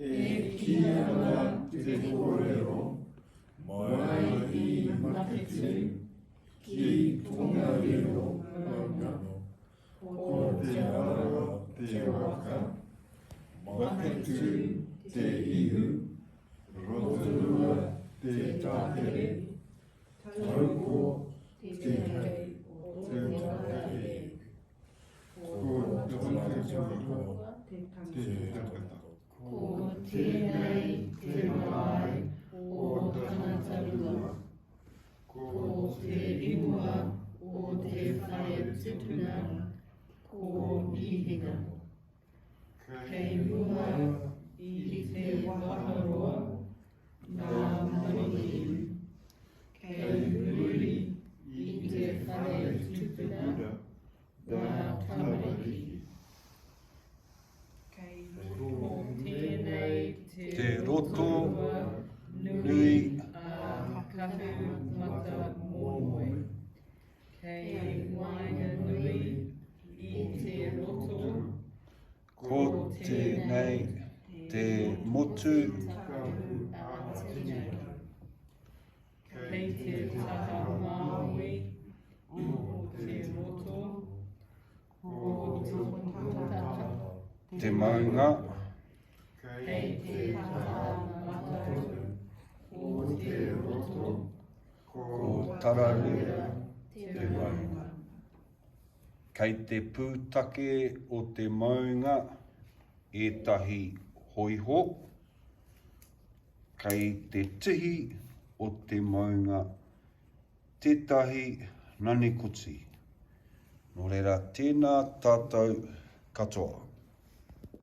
e kia ana te kōrero, mai I makete, ki tonga riro maungano, ko te ara te waka, makatu te ihu, rotorua te tāhere, tauko te hei o te tāhere, ko tōna tūko te tangata. Ko tēnei te mai o tangata rua, ko te ingoa o te whae tituna, ko ihinga. Kei mua I te waharoa, ngā marihi, kei muri I te whae tupuna, ngā tamariki. Ko tēnei te roto nui a kahu mata mōmoi. Kei wainga nui I te roto, ko tēnei te motu, kei te taha māui o te roto, ko te tata, te maunga, kei te taha matatu o te roto, ko tararu te maunga. Kei te pūtake o te maunga, ētahi hoiho. Kei te tihi o te maunga, tētahi nanikoti. Nō reira, tēnā tātou katoa.